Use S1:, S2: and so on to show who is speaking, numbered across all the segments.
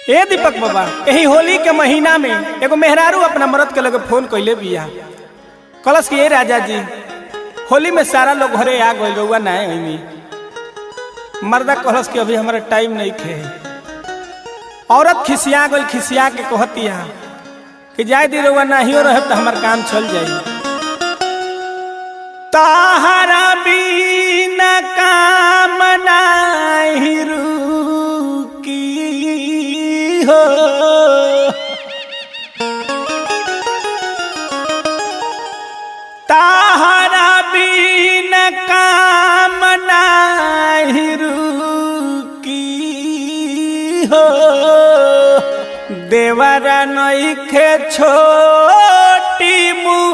S1: ए दीपक बाबा यही होली के महीना में एगो मेहरारू अपना मर्द के लगे फोन कैले बिया कलश के राजा जी होली में सारा लोग घरे आ गए रउआ ना मर्दा कलश के अभी हमारा टाइम नहीं खे। औरत खिसिया गई खिसिया के कहतिया कि जाए दी रउआ नहीं रहे तो हमार काम चल जाई। ताहरा बिना काम नहीं रुकी हो ताहरा बिना काम नहीं रुकी हो देवरा नइखे छोटी मुकी।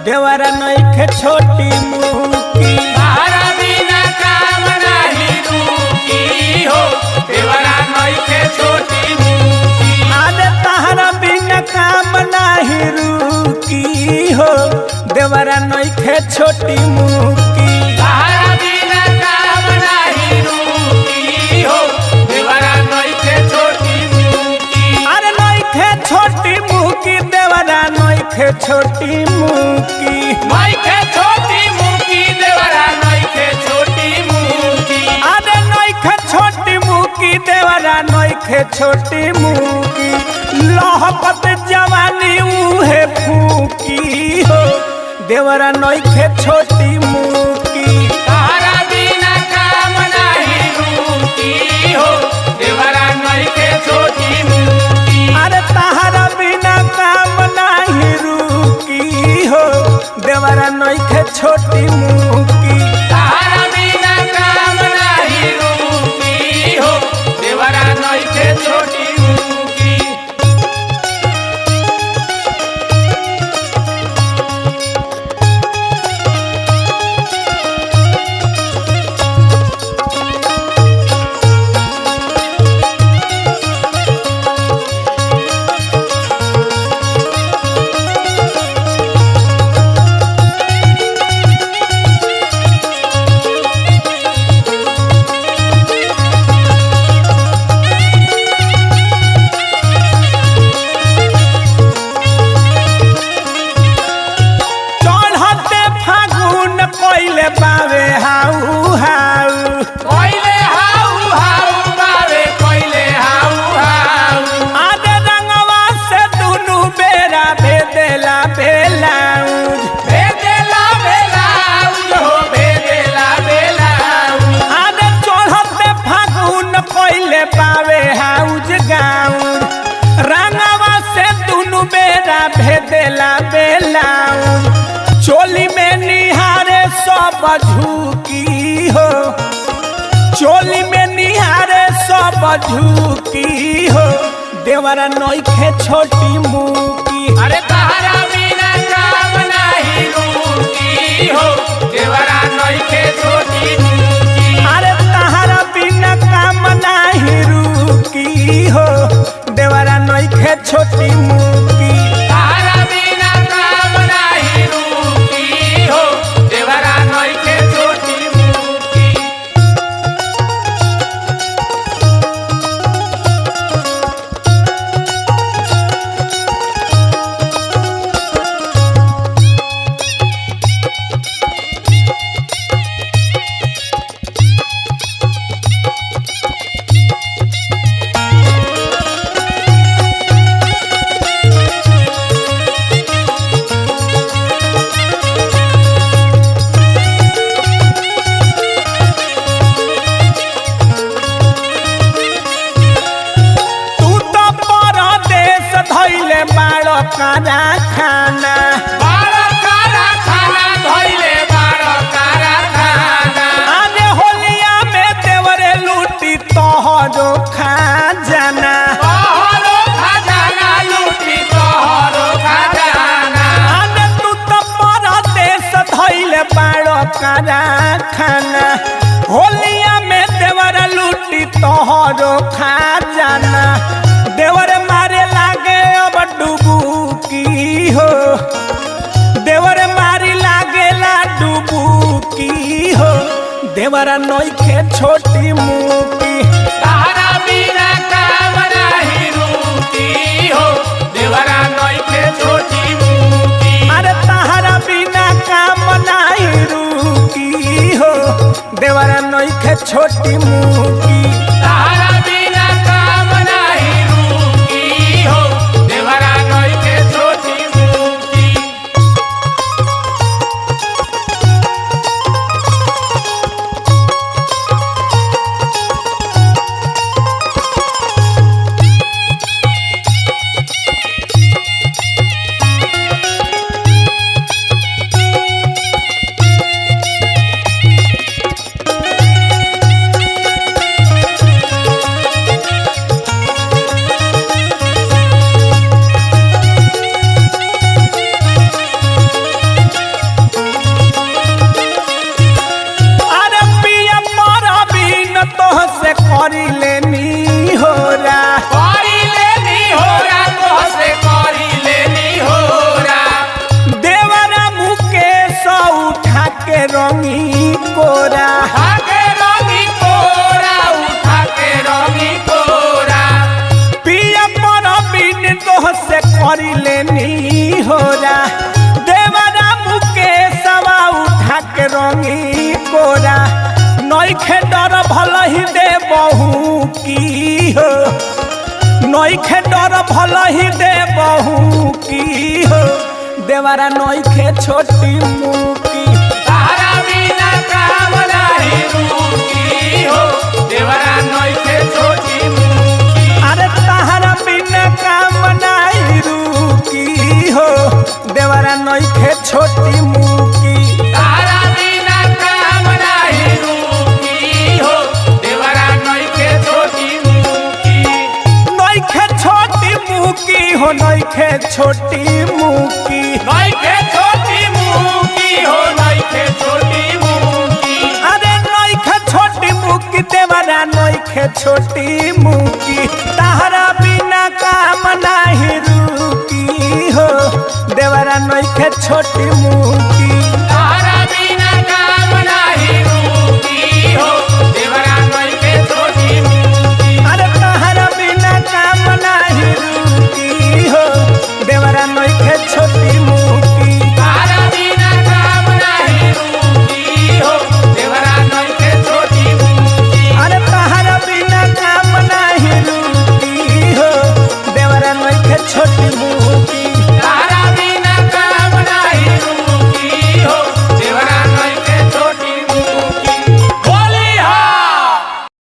S1: देवरा नइखे छोटी मुकी
S2: ताहरा बिना काम नहीं रुकी हो देवरा नइखे छोटी मुकी।
S1: आदे ताहरा बिना काम नहीं रुकी हो देवरा नइखे छोटी मुकी।
S2: ताहरा बिना काम नहीं रुकी हो देवरा नइखे छोटी मुकी।
S1: अरे नइखे छोटी मुकी देवरा नइखे छोटी मुकी
S2: नइखे छोटी मुकी देवरा नइखे छोटी मुकी।
S1: अरे नइखे छोटी मुकी देवरा नइखे छोटी मुकी लहपत जवानी उहे फूकी हो देवरा नइखे छोटी मुकी।
S2: ताहरा बिना काम नहीं रुकी हो देवरा नइखे छोटी मुकी।
S1: अरे ताहरा बिना काम नहीं रुकी हो देवरा नइखे छोटी मुकी।
S2: ताहरा बिना काम नहीं रुकी हो देवरा नइखे छोटी मुकी।
S1: पहले बावे हाउ हाउ
S2: पहिले हाउ हाउ बावे पहिले हाउ हाउ।
S1: आदे रंगवा से दुनु बेरा भेदेला बेलाउज
S2: भेदेला बेलाउज हो भेदेला बेलाउज।
S1: आदे चढ़ते फागुन पहले बावे हाउज गाउज रंगवा से दुनु बेरा भेदेला बेलाउज चोली में निहारे सब झुकी हो चोली में निहारे सब झुकी हो देवरा नइखे छोटी मुकी।
S2: अरे ताहरा बिना काम नहीं रुकी हो देवरा नइखे छोटी मुकी।
S1: अरे ताहरा बिना काम नहीं रुकी हो देवरा नइखे छोटी मुकी।
S2: ताहरा बिना काम नहीं रुकी हो देवरा नइखे छोटी मुकी।
S1: कारा खाना
S2: बाड़ा कारा खाना धइले बाड़ा कारा खाना।
S1: आने होलिया में देवरे लूटी तोहरो खा जाना
S2: तोहरो खजाना लूटी तोहरो खजाना।
S1: करा खाना होलिया में देवर लूटी तोहरो खा जाना देवर मारे लागे अब डुबुकी हो देवर मारी लागेला डुबुकी हो देवरा नइखे छोटी मुकी
S2: तारा बिना काम नाही रुकी हो देवरा नइखे छोटी मुकी
S1: अरे तारा बिना काम नाही रुकी हो देवरा नइखे छोटी मुकी
S2: तारा बिना काम नाही रुकी हो देवरा नइखे छोटी मुकी
S1: करी लेनी होरा
S2: तोहसे करी लेनी होरा
S1: देवरा मुकेश उठा के रंगी कोरा
S2: उठा के रंगी कोरा
S1: पिया पर बिन तोहसे करी लेनी होरा देवरा मुकेश उठा के रंगी कोरा नइखे डर भल ही दे बहू की हो नइखे डर भल ही दे बहू की हो देवरा नइखे छोटी मुकी
S2: तारा बिना काम नाही रुकी हो देवरा नइखे छोटी मुकी
S1: अरे तारा बिना काम नाही रुकी हो देवरा नइखे छोटी मुकी
S2: तारा बिना काम नाही रुकी हो देवरा नइखे छोटी मुकी
S1: नइखे छोटी मुकी हो नइखे छोटी मुकी
S2: नइखे छोटी मुकी हो नइखे छोटी मुकी
S1: अरे नइखे छोटी मुकी देवरा नइखे छोटी मुकी तारा बिना काम नाही रुकी हो देवरा नइखे छोटी मुकी
S2: तारा बिना काम नाही रुकी हो देवरा नइखे छोटी मुकी
S1: अरे तारा बिना काम नाही रुकी हो देवरा नइखे छोटी मुकी
S2: तारा बिना काम नाही रुकी हो देवरा नइखे छोटी मुकी
S1: अरे तारा बिना काम नाही रुकी हो देवरा नइखे छोटी मुकी